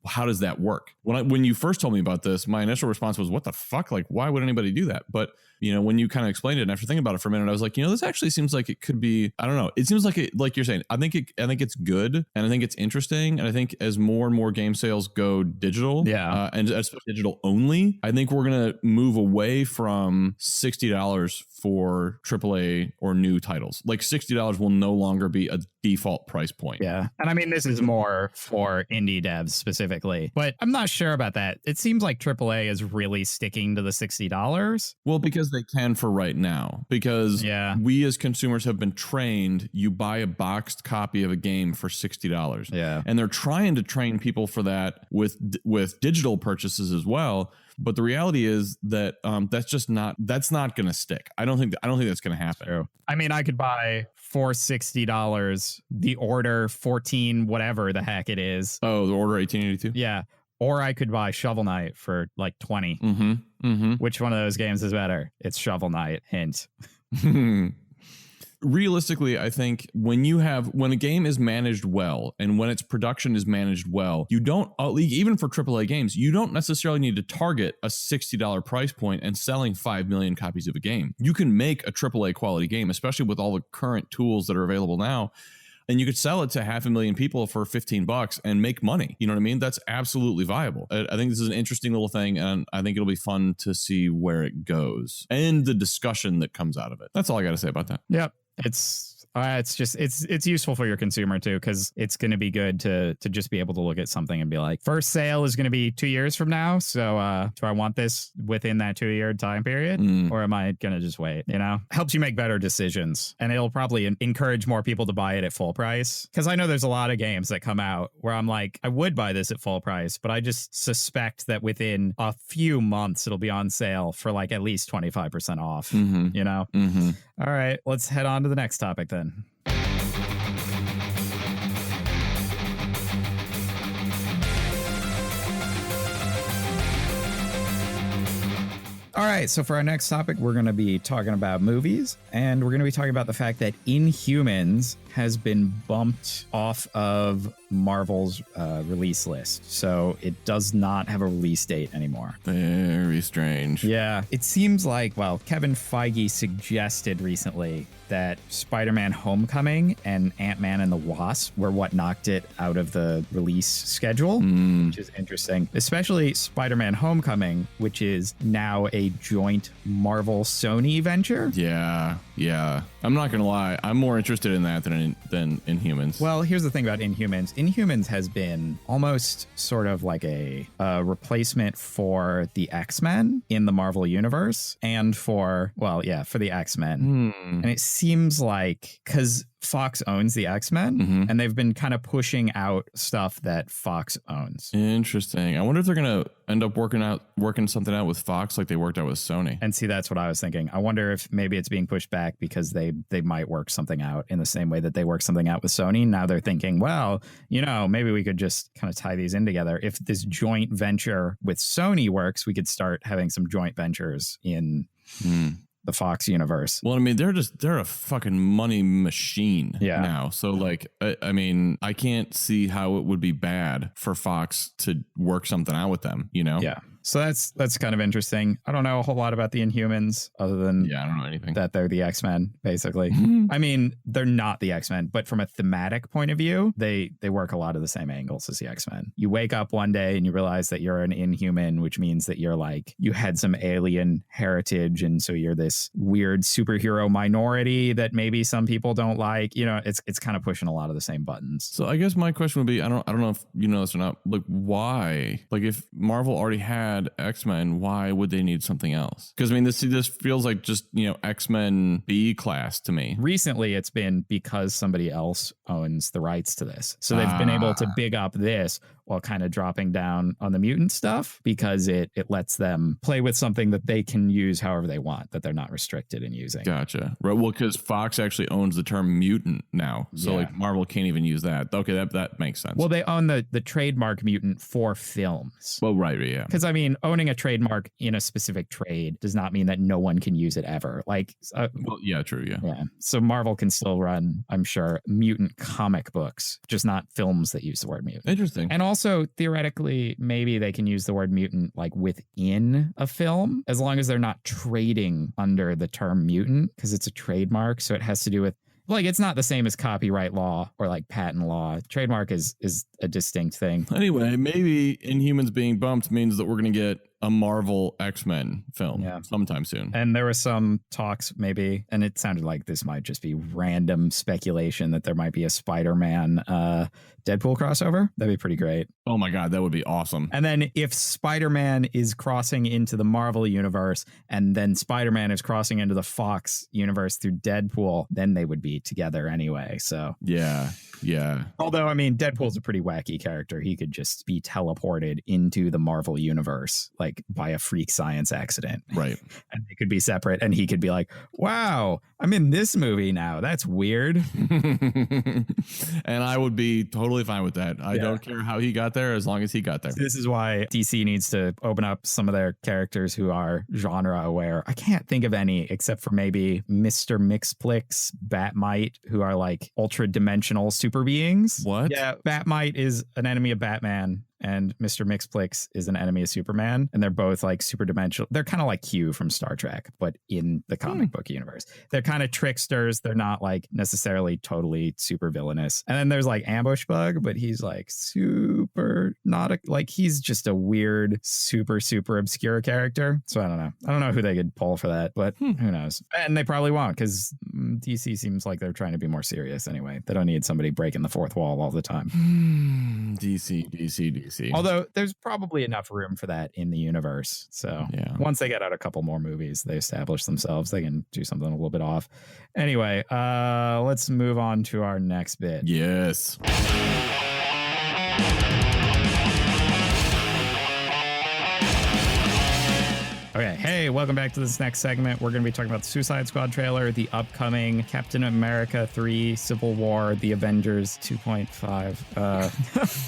how does that work? When you first told me about this, my initial response was, what the fuck? Like, why would anybody do that? But when you kind of explained it, and after thinking about it for a minute, I was like, this actually seems like it could be, I don't know. It seems like you're saying, I think it's good, and I think it's interesting. And I think as more and more game sales go digital, and especially digital only, I think we're going to move away from $60 for AAA or new titles. Like $60 will no longer be a default price point. Yeah. And I mean, this is more for indie devs specifically, but I'm not sure about that. It seems like AAA is really sticking to the $60. Well, because as they can for right now, because we as consumers have been trained, you buy a boxed copy of a game for $60. Yeah. And they're trying to train people for that with digital purchases as well. But the reality is that that's not going to stick. I don't think that's going to happen. True. I mean, I could buy for $60 the Order 14 whatever the heck it is. Oh, the Order 1882? Yeah. Or I could buy Shovel Knight for like 20. Which one of those games is better? It's Shovel Knight. Hint. Realistically, I think when a game is managed well and when its production is managed well, you don't, even for AAA games, you don't necessarily need to target a $60 price point and selling 5 million copies of a game. You can make a AAA quality game, especially with all the current tools that are available now. And you could sell it to 500,000 people for $15 and make money. You know what I mean? That's absolutely viable. I think this is an interesting little thing, and I think it'll be fun to see where it goes and the discussion that comes out of it. That's all I got to say about that. Yep. It's useful for your consumer too, because it's going to be good to just be able to look at something and be like, first sale is going to be 2 years from now. So do I want this within that 2-year time period, or am I going to just wait? You know, helps you make better decisions, and it'll probably encourage more people to buy it at full price. Because I know there's a lot of games that come out where I'm like, I would buy this at full price, but I just suspect that within a few months it'll be on sale for like at least 25% off. You know. All right, let's head on to the next topic then. All right, so for our next topic, we're going to be talking about movies, and we're going to be talking about the fact that Inhumans has been bumped off of Marvel's release list. So it does not have a release date anymore. Very strange. Yeah, it seems like, well, Kevin Feige suggested recently that Spider-Man Homecoming and Ant-Man and the Wasp were what knocked it out of the release schedule, which is interesting. Especially Spider-Man Homecoming, which is now a joint Marvel-Sony venture. Yeah. I'm not going to lie. I'm more interested in that than Inhumans. Well, here's the thing about Inhumans. Inhumans has been almost sort of like a replacement for the X-Men in the Marvel Universe and for the X-Men. And it seems like, because Fox owns the X-Men, and they've been kind of pushing out stuff that Fox owns. Interesting. I wonder if they're going to end up working something out with Fox like they worked out with Sony. And see, that's what I was thinking. I wonder if maybe it's being pushed back because they might work something out in the same way that they worked something out with Sony. Now they're thinking, well, you know, maybe we could just kind of tie these in together. If this joint venture with Sony works, we could start having some joint ventures in the Fox universe. Well, I mean, they're a fucking money machine now. So like, I mean, I can't see how it would be bad for Fox to work something out with them, you know? Yeah. So that's kind of interesting. I don't know a whole lot about the Inhumans other than I don't know anything. That they're the X-Men, basically. I mean, they're not the X-Men, but from a thematic point of view, they work a lot of the same angles as the X-Men. You wake up one day and you realize that you're an Inhuman, which means that you're like, you had some alien heritage, and so you're this weird superhero minority that maybe some people don't like. You know, it's kind of pushing a lot of the same buttons. So I guess my question would be, I don't know if you know this or not, like why? Like if Marvel already had X-Men, why would they need something else? Because I mean, this feels like just, you know, X-Men B class to me. Recently, it's been because somebody else owns the rights to this. So they've been able to big up this while kind of dropping down on the mutant stuff, because it lets them play with something that they can use however they want, that they're not restricted in using. Gotcha. Right. Well, because Fox actually owns the term mutant now. So like Marvel can't even use that. Okay, that makes sense. Well, they own the trademark mutant for films. Well, right, yeah. Because I mean, owning a trademark in a specific trade does not mean that no one can use it ever. Like, well, yeah, true, yeah. Yeah. So Marvel can still run, I'm sure, mutant comic books, just not films that use the word mutant. Interesting. And also, theoretically, maybe they can use the word mutant like within a film, as long as they're not trading under the term mutant, because it's a trademark. So it has to do with, like, it's not the same as copyright law or like patent law. Trademark is a distinct thing. Anyway, maybe Inhumans being bumped means that we're going to get a Marvel X-Men film sometime soon. And there was some talks maybe, and it sounded like this might just be random speculation that there might be a Spider-Man Deadpool crossover. That'd be pretty great. Oh my God, that would be awesome. And then if Spider-Man is crossing into the Marvel universe and then Spider-Man is crossing into the Fox universe through Deadpool, then they would be together anyway. So yeah. Although, I mean, Deadpool's a pretty wacky character. He could just be teleported into the Marvel universe, like by a freak science accident. Right. And they could be separate. And he could be like, wow, I'm in this movie now. That's weird. And I would be totally fine with that. I don't care how he got there as long as he got there. This is why DC needs to open up some of their characters who are genre aware. I can't think of any except for maybe Mr. Mixplix, Batmite, who are like ultra dimensional super beings. What? Yeah, Batmite is an enemy of Batman and Mr. Mixplix is an enemy of Superman, and they're both like super dimensional. They're kind of like Q from Star Trek, but in the comic book universe. They're kind of tricksters. They're not like necessarily totally super villainous. And then there's like Ambush Bug, but he's like super not like he's just a weird, super obscure character. So I don't know who they could pull for that, but who knows? And they probably won't because DC seems like they're trying to be more serious anyway. They don't need somebody breaking the fourth wall all the time. DC. Although there's probably enough room for that in the universe. So once they get out a couple more movies, they establish themselves, they can do something a little bit off. Anyway, let's move on to our next bit. Yes. Okay, hey, welcome back to this next segment. We're going to be talking about the Suicide Squad trailer, the upcoming Captain America 3, Civil War, the Avengers 2.5.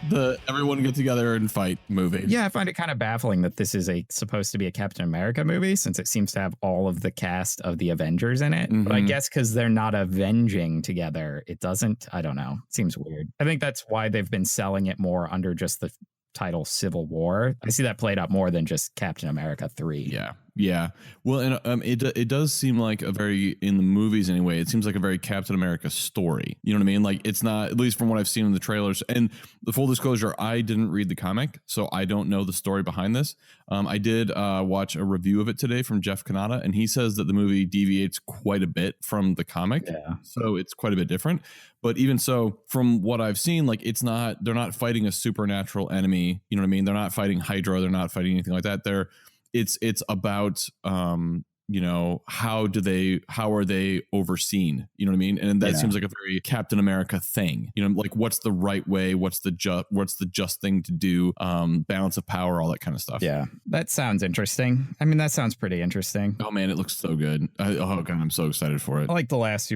The everyone get together and fight movie. Yeah, I find it kind of baffling that this is supposed to be a Captain America movie since it seems to have all of the cast of the Avengers in it. But I guess because they're not avenging together, it doesn't, I don't know. It seems weird. I think that's why they've been selling it more under just the title Civil War. I see that played out more than just Captain America 3. Yeah. Well, and it does seem like a very, in the movies anyway, it seems like a very Captain America story. You know what I mean? Like it's not, at least from what I've seen in the trailers. And the full disclosure, I didn't read the comic, so I don't know the story behind this. I did watch a review of it today from Jeff Kanata, and he says that the movie deviates quite a bit from the comic. Yeah. So it's quite a bit different. But even so, from what I've seen, like they're not fighting a supernatural enemy. You know what I mean? They're not fighting Hydra. They're not fighting anything like that. It's about you know, how are they overseen? You know what I mean? And that seems like a very Captain America thing. You know, like what's the right way? What's the just thing to do? Balance of power, all that kind of stuff. Yeah, that sounds interesting. I mean, that sounds pretty interesting. Oh man, it looks so good. Oh god, I'm so excited for it. I like the last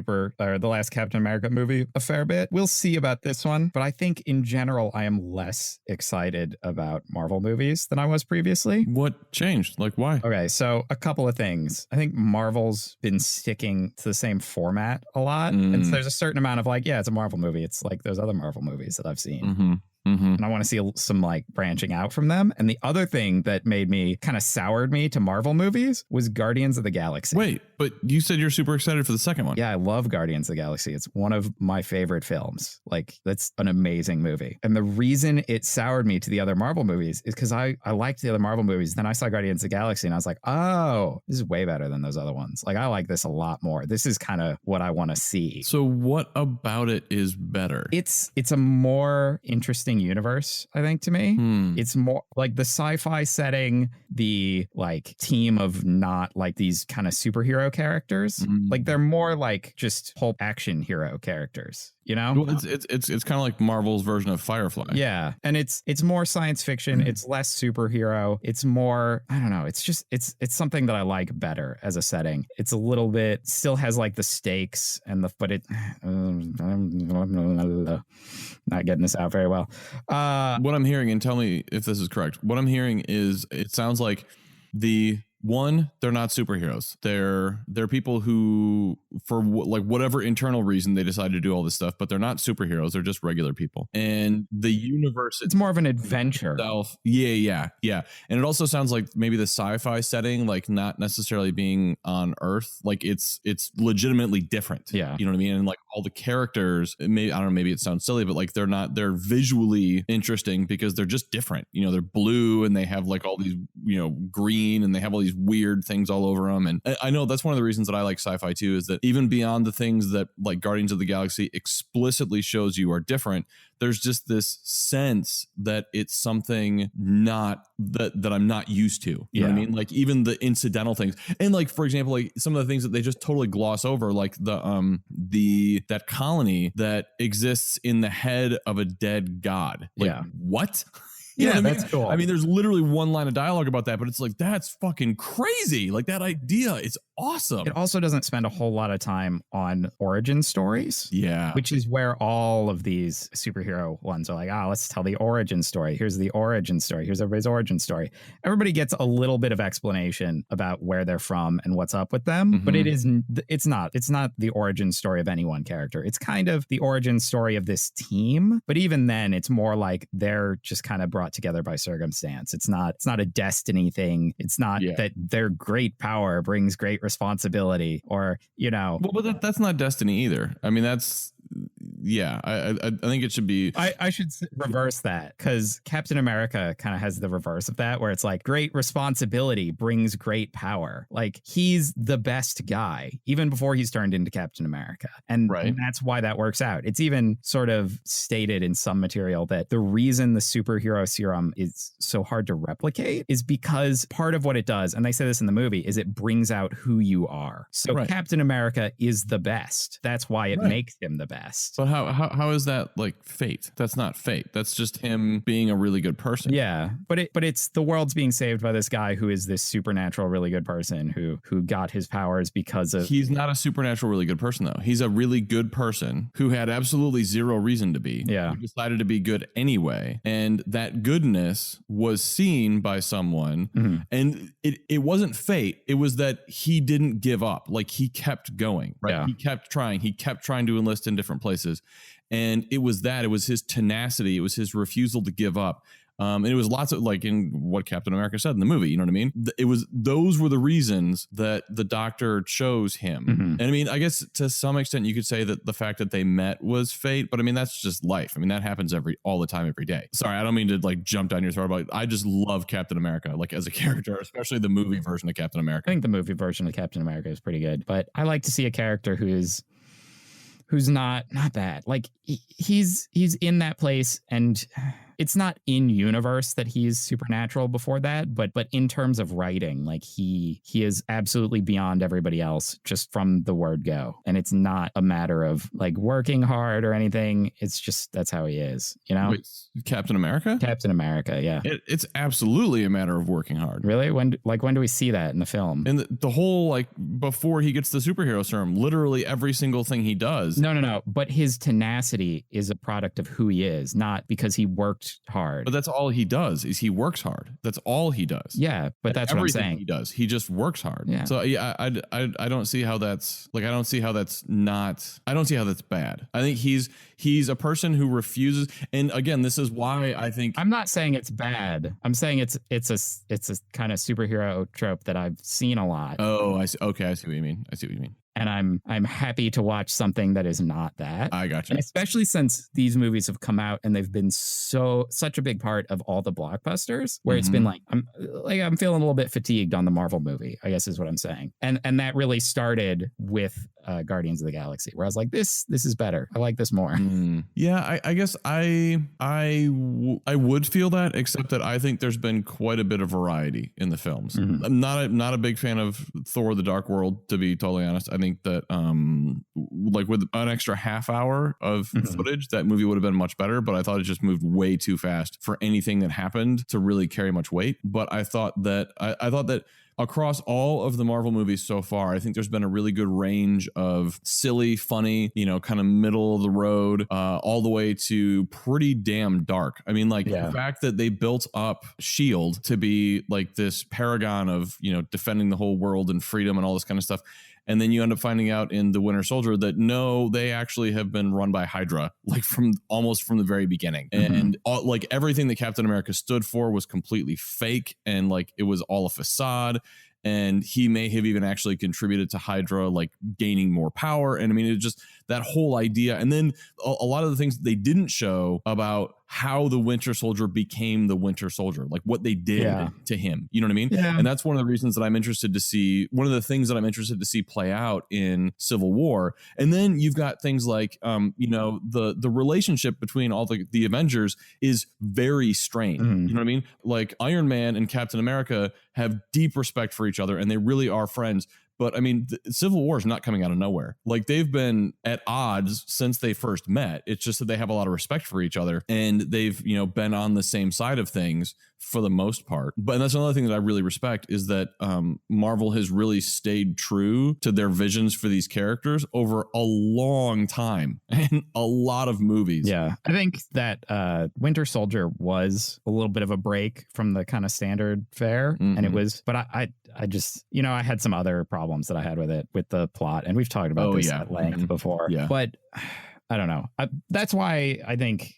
Captain America movie a fair bit. We'll see about this one, but I think in general, I am less excited about Marvel movies than I was previously. What changed? Like why? Okay, so a couple of things. I think Marvel's been sticking to the same format a lot. And so there's a certain amount of like, yeah, it's a Marvel movie. It's like those other Marvel movies that I've seen. And I want to see some like branching out from them. And the other thing that made me kind of soured me to Marvel movies was Guardians of the Galaxy. Wait, but you said you're super excited for the second one. Yeah, I love Guardians of the Galaxy. It's one of my favorite films. Like, that's an amazing movie. And the reason it soured me to the other Marvel movies is because I liked the other Marvel movies. Then I saw Guardians of the Galaxy and I was like, oh, this is way better than those other ones. Like, I like this a lot more. This is kind of what I want to see. So what about it is better? It's a more interesting universe, I think, to me. It's more like the sci-fi setting, the like team of not like these kind of superhero characters. Like they're more like just pulp action hero characters, you know? Well, it's kind of like Marvel's version of Firefly. Yeah. And it's more science fiction. It's less superhero. It's more, I don't know. It's just, it's something that I like better as a setting. It's a little bit, still has like the stakes and but it, I'm not getting this out very well. What I'm hearing, and tell me if this is correct. What I'm hearing is it sounds like the One, they're not superheroes. They're people who, for like whatever internal reason, they decide to do all this stuff, but they're not superheroes. They're just regular people. And the universe, it's more of an adventure. Yeah. And it also sounds like maybe the sci-fi setting, like not necessarily being on Earth, like it's legitimately different. Yeah, you know what I mean. And like all the characters, maybe I don't know, maybe it sounds silly, but like they're visually interesting because they're just different. You know, they're blue and they have like all these, you know, green, and they have all these weird things all over them. And I know that's one of the reasons that I like sci-fi too, is that even beyond the things that like Guardians of the Galaxy explicitly shows you are different, there's just this sense that it's something not that I'm not used to. You know what I mean? Like even the incidental things. And like, for example, like some of the things that they just totally gloss over, like that colony that exists in the head of a dead god. Like, what? You know what I mean? That's cool. I mean, there's literally one line of dialogue about that, but it's like, that's fucking crazy. Like that idea is awesome. It also doesn't spend a whole lot of time on origin stories. Yeah. Which is where all of these superhero ones are like, let's tell the origin story. Here's the origin story. Here's everybody's origin story. Everybody gets a little bit of explanation about where they're from and what's up with them, but it's not the origin story of any one character. It's kind of the origin story of this team, but even then it's more like they're just kind of brought together by circumstance. It's not a destiny thing. It's not that their great power brings great responsibility, or, you know. Well, but that's not destiny either. I mean, that's I think it should be. I should reverse that, because Captain America kind of has the reverse of that, where it's like great responsibility brings great power. Like he's the best guy even before he's turned into Captain America, and that's why that works out. It's even sort of stated in some material that the reason the superhero serum is so hard to replicate is because part of what it does, and they say this in the movie, is it brings out who you are. So Captain America is the best. That's why it makes him the best. But how is that like fate? That's not fate. That's just him being a really good person. Yeah, but it's the world's being saved by this guy who is this supernatural really good person who got his powers because of. He's not a supernatural really good person though. He's a really good person who had absolutely zero reason to be. Yeah, who decided to be good anyway, and that goodness was seen by someone, and it wasn't fate. It was that he didn't give up. Like he kept going. Right. Yeah. He kept trying. He kept trying to enlist in different places. And it was his tenacity. It was his refusal to give up. And it was lots of like in what Captain America said in the movie, you know what I mean? Those were the reasons that the Doctor chose him. And I mean, I guess to some extent you could say that the fact that they met was fate, but I mean, that's just life. I mean, that happens all the time, every day. Sorry, I don't mean to like jump down your throat, but I just love Captain America, like as a character, especially the movie version of Captain America. I think the movie version of Captain America is pretty good, but I like to see a character who's not bad. Like he's in that place, and it's not in universe that he's supernatural before that, but in terms of writing, like he is absolutely beyond everybody else just from the word go. And it's not a matter of like working hard or anything. It's just, that's how he is, you know? Wait, Captain America? Captain America, yeah. It's absolutely a matter of working hard. Really? When do we see that in the film? And the whole, like, before he gets the superhero serum, literally every single thing he does. No. But his tenacity is a product of who he is, not because he worked hard. But that's all he does, is he works hard. That's all he does. Yeah, but that's what I'm saying. He does. He just works hard. Yeah. So yeah, I don't see how that's like, I don't see how that's bad. I think he's a person who refuses. And again, this is why I think I'm not saying it's bad. I'm saying it's a kind of superhero trope that I've seen a lot. Oh, I see. Okay, I see what you mean. And I'm happy to watch something that is not that. I got you. And especially since these movies have come out and they've been such a big part of all the blockbusters, where it's been like I'm feeling a little bit fatigued on the Marvel movie, I guess is what I'm saying. And that really started with Guardians of the Galaxy, where I was like, this is better. I like this more. Yeah, I guess I would feel that, except that I think there's been quite a bit of variety in the films. I'm not a big fan of Thor: The Dark World, to be totally honest. I think think that like with an extra half hour of footage, that movie would have been much better, but I thought it just moved way too fast for anything that happened to really carry much weight. But I thought that I thought that across all of the Marvel movies so far, I think there's been a really good range of silly, funny, kind of middle of the road, all the way to pretty damn dark. I mean, like the fact that they built up S.H.I.E.L.D. to be like this paragon of, defending the whole world and freedom and all this kind of stuff. And then you end up finding out in The Winter Soldier that no, they actually have been run by Hydra, like almost from the very beginning. And like everything that Captain America stood for was completely fake. And like it was all a facade. And he may have even actually contributed to Hydra, like gaining more power. And I mean, it just that whole idea. And then a lot of the things they didn't show about how the Winter Soldier became the Winter Soldier, like what they did to him. You know what I mean? Yeah. And that's one of the reasons that I'm interested to see, one of the things that I'm interested to see play out in Civil War. And then you've got things like, the relationship between all the Avengers is very strained. You know what I mean? Like Iron Man and Captain America have deep respect for each other and they really are friends. But I mean, Civil War is not coming out of nowhere. Like they've been at odds since they first met. It's just that they have a lot of respect for each other and they've, been on the same side of things for the most part. But that's another thing that I really respect is that Marvel has really stayed true to their visions for these characters over a long time and a lot of movies. Yeah, I think that Winter Soldier was a little bit of a break from the kind of standard fare. And it was, but I just, I had some other problems that I had with it, with the plot. And we've talked about this at length before. Yeah. But I don't know. That's why I think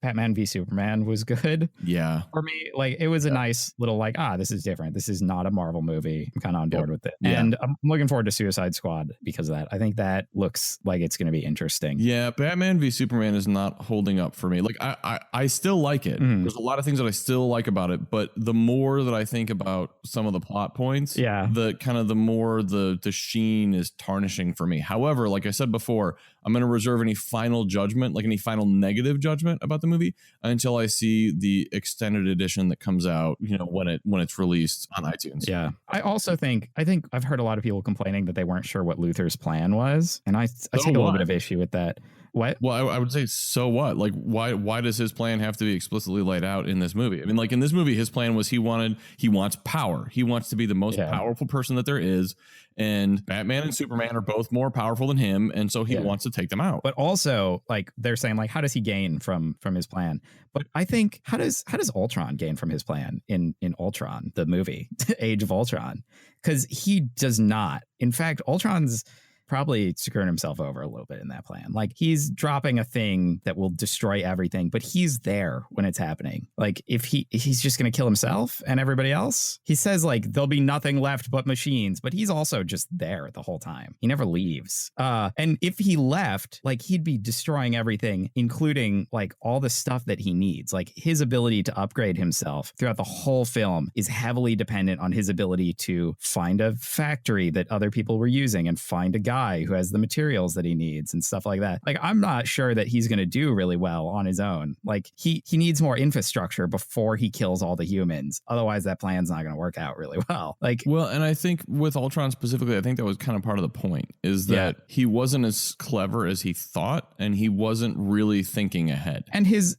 Batman v Superman was good. Yeah. For me, like it was a nice little like, this is different. This is not a Marvel movie. I'm kind of on board with it. Yeah. And I'm looking forward to Suicide Squad because of that. I think that looks like it's going to be interesting. Yeah. Batman v Superman is not holding up for me. Like I still like it. There's a lot of things that I still like about it, but the more that I think about some of the plot points, the kind of the more the sheen is tarnishing for me. However, like I said before, I'm going to reserve any final judgment, like any final negative judgment about the movie until I see the extended edition that comes out, when it's released on iTunes. Yeah. I also think I've heard a lot of people complaining that they weren't sure what Luthor's plan was. And I take a little bit of issue with that. What? Well, I would say, so what? Like, why does his plan have to be explicitly laid out in this movie? I mean, like in this movie, his plan was he wants power. He wants to be the most powerful person that there is. And Batman and Superman are both more powerful than him. And so he wants to take them out. But also, like, they're saying, like, how does he gain from his plan? But I think, how does Ultron gain from his plan in Ultron, the movie, Age of Ultron? Because he does not. In fact, Ultron's probably screwing himself over a little bit in that plan. Like he's dropping a thing that will destroy everything, but he's there when it's happening. Like if he's just going to kill himself and everybody else, he says like there'll be nothing left but machines, but he's also just there the whole time. He never leaves. And if he left, like he'd be destroying everything, including like all the stuff that he needs. Like his ability to upgrade himself throughout the whole film is heavily dependent on his ability to find a factory that other people were using and find a guy who has the materials that he needs and stuff like that. Like, I'm not sure that he's going to do really well on his own. Like he needs more infrastructure before he kills all the humans. Otherwise that plan's not going to work out really well. Like, well, and I think with Ultron specifically, I think that was kind of part of the point is that he wasn't as clever as he thought and he wasn't really thinking ahead. And his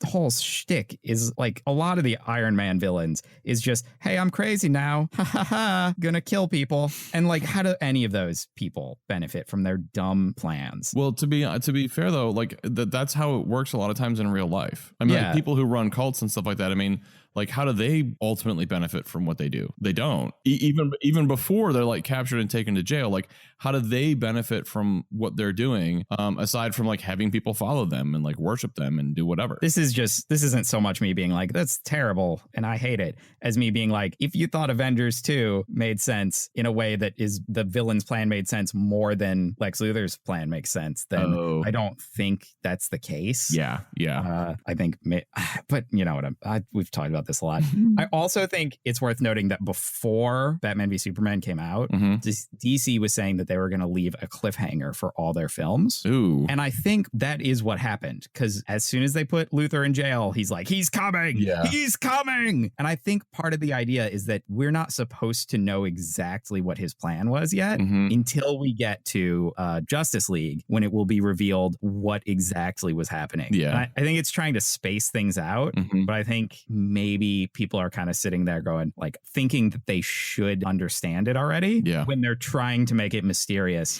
whole shtick is like a lot of the Iron Man villains is just, hey, I'm crazy now. Ha ha ha. Gonna kill people. And like, how do any of those people benefit from their dumb plans? Well, to be fair though, like that's how it works a lot of times in real life. I mean, like people who run cults and stuff like that. I mean, like, how do they ultimately benefit from what they do? They don't. Even before they're like captured and taken to jail, like how do they benefit from what they're doing aside from like having people follow them and like worship them and do whatever? This isn't so much me being like, that's terrible and I hate it, as me being like, if you thought Avengers 2 made sense in a way that is the villain's plan made sense more than Lex Luthor's plan makes sense, then I don't think that's the case. Yeah. I think, but you know what we've talked about about this a lot. I also think it's worth noting that before Batman v Superman came out, DC was saying that they were going to leave a cliffhanger for all their films. Ooh. And I think that is what happened, because as soon as they put Luthor in jail, he's like, he's coming. Yeah. He's coming. And I think part of the idea is that we're not supposed to know exactly what his plan was yet until we get to Justice League, when it will be revealed what exactly was happening. Yeah. And I think it's trying to space things out, but I think maybe people are kind of sitting there going, like, thinking that they should understand it already when they're trying to make it mysterious.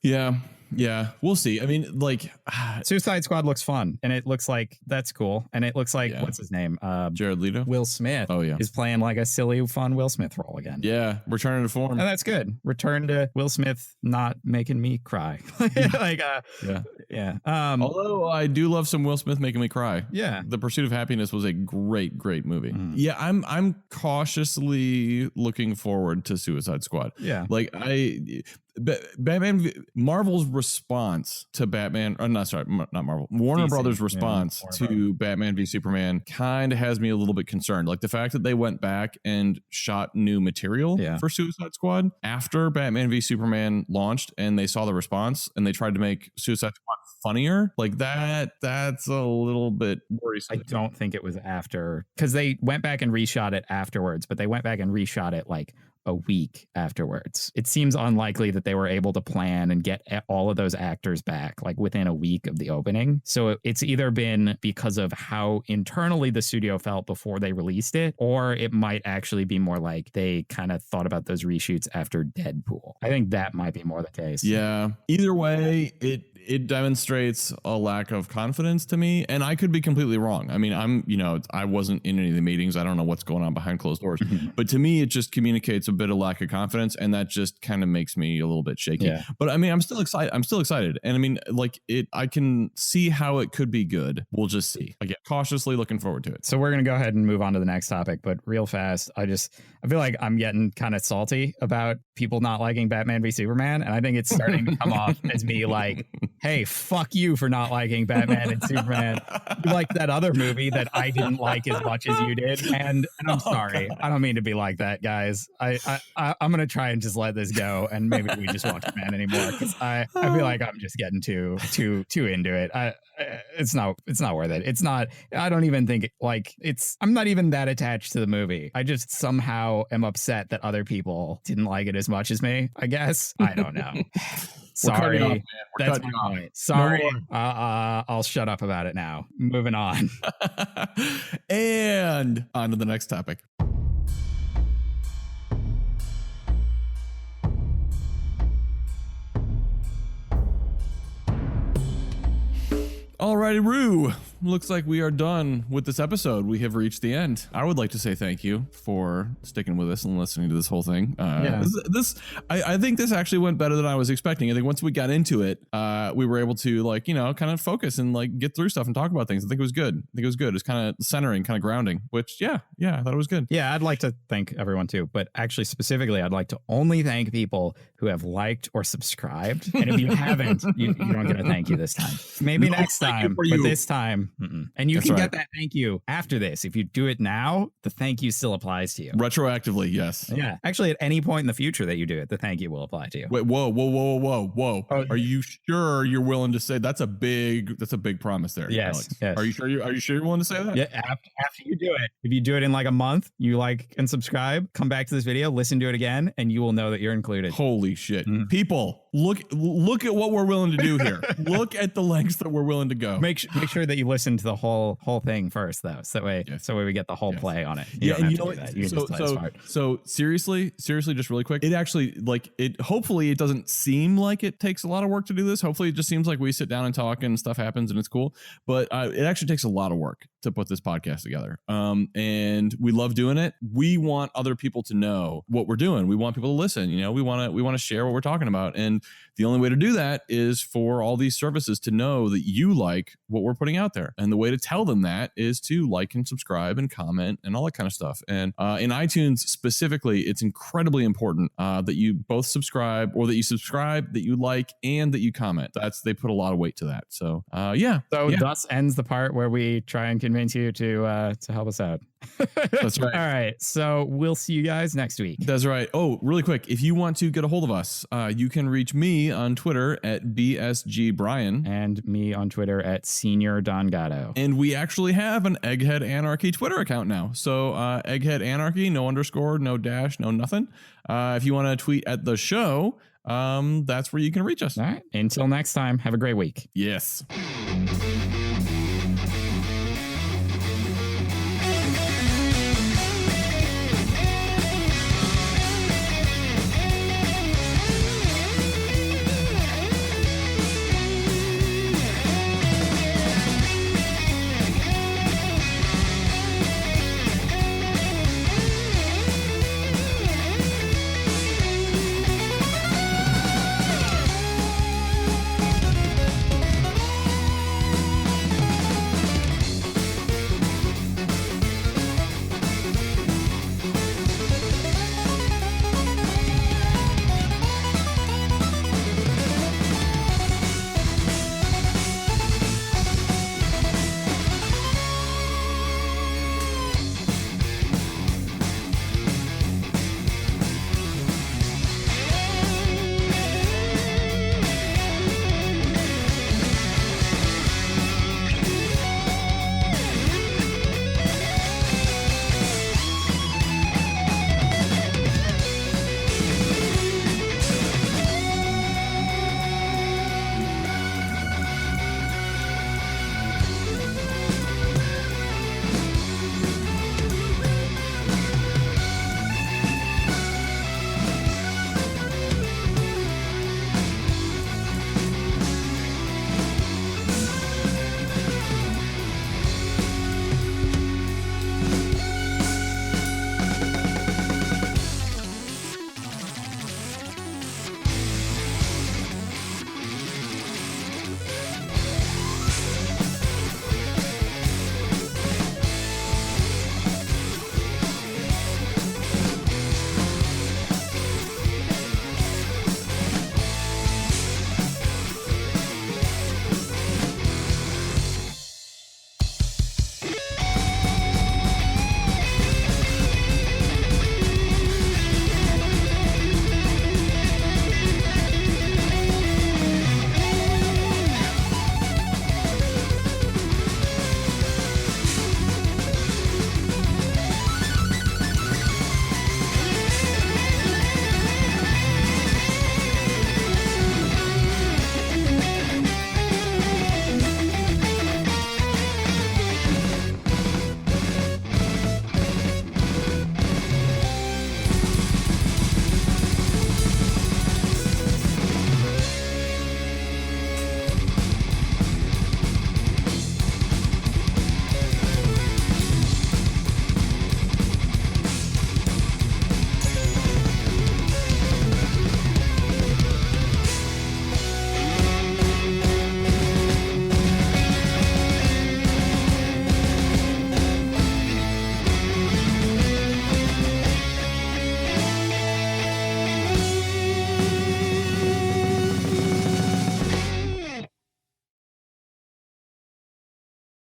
Yeah. Yeah, we'll see. I mean, like, Suicide Squad looks fun, and it looks like that's cool, and it looks like what's his name, Jared Leto, Will Smith. Oh yeah, is playing like a silly, fun Will Smith role again. Yeah, returning to form, and that's good. Return to Will Smith, not making me cry. Although I do love some Will Smith making me cry. Yeah, The Pursuit of Happiness was a great movie. Yeah, I'm cautiously looking forward to Suicide Squad. Yeah, like Batman, Marvel's response to Batman, not Marvel, Warner Brothers' response to Batman v Superman kind of has me a little bit concerned. Like the fact that they went back and shot new material for Suicide Squad after Batman v Superman launched, and they saw the response and they tried to make Suicide Squad funnier. Like that's a little bit worrisome. I don't think it was after, because they went back and reshot it afterwards, but they went back and reshot it like a week afterwards. It seems unlikely that they were able to plan and get all of those actors back like within a week of the opening. So it's either been because of how internally the studio felt before they released it, or it might actually be more like they kind of thought about those reshoots after Deadpool. I think that might be more the case. Yeah. Either way, it demonstrates a lack of confidence to me, and I could be completely wrong. I mean, I wasn't in any of the meetings. I don't know what's going on behind closed doors, but to me, it just communicates a bit of lack of confidence, and that just kind of makes me a little bit shaky. Yeah. But I mean, I'm still excited. And I mean, like I can see how it could be good. We'll just see. Again, cautiously looking forward to it. So we're going to go ahead and move on to the next topic, but real fast, I feel like I'm getting kind of salty about people not liking Batman v Superman. And I think it's starting to come off as me like, hey, fuck you for not liking Batman and Superman. You liked that other movie that I didn't like as much as you did. And I'm sorry. God. I don't mean to be like that, guys. I'm going to try and just let this go. And maybe we just won't Batman anymore. Because I feel like I'm just getting too into it. It's not worth it. It's not, I don't even think I'm not even that attached to the movie. I just somehow am upset that other people didn't like it as much as me, I guess. I don't know. Sorry. Off, that's my point. Sorry. I'll shut up about it now. Moving on. And on to the next topic. Alrighty, Roo. Looks like we are done with this episode. We have reached the end. I would like to say thank you for sticking with us and listening to this whole thing. I think this actually went better than I was expecting. I think once we got into it, we were able to kind of focus and get through stuff and talk about things. I think it was good. It was kind of centering, kind of grounding, which I thought it was good. Yeah, I'd like to thank everyone too, but actually specifically, I'd like to only thank people who have liked or subscribed. And if you haven't, you don't get a thank you this time. Maybe next time, but this time. And you can get that thank you after this. If you do it now, the thank you still applies to you. Retroactively, yes. Yeah. Actually, at any point in the future that you do it, the thank you will apply to you. Wait, whoa. Are you sure you're willing to say that's a big promise there? Yes. Alex? Yes. Are you sure you're willing to say that? Yeah. After you do it, if you do it in like a month, you like and subscribe, come back to this video, listen to it again, and you will know that you're included. Holy shit. People, look at what we're willing to do here. Look at the lengths that we're willing to go. Make sure that you listen to the whole thing first, though, so that way we get the whole play on it. So seriously, just really quick, it actually hopefully it doesn't seem like it takes a lot of work to do this. Hopefully it just seems like we sit down and talk and stuff happens and it's cool, but it actually takes a lot of work to put this podcast together. And we love doing it. We want other people to know what we're doing. We want people to listen. We want to share what we're talking about, and the only way to do that is for all these services to know that you like what we're putting out there. And the way to tell them that is to like and subscribe and comment and all that kind of stuff. And in iTunes specifically, it's incredibly important that you both subscribe, or that you subscribe, that you like, and that you comment. They put a lot of weight to that. So thus ends the part where we try and convince you to help us out. That's right. All right. So we'll see you guys next week. That's right. Oh, really quick. If you want to get a hold of us, you can reach me on Twitter at BSGBrian. And me on Twitter at Senior Don Gatto. And we actually have an Egghead Anarchy Twitter account now. So Egghead Anarchy, no underscore, no dash, no nothing. If you want to tweet at the show, that's where you can reach us. All right. Until next time, have a great week. Yes.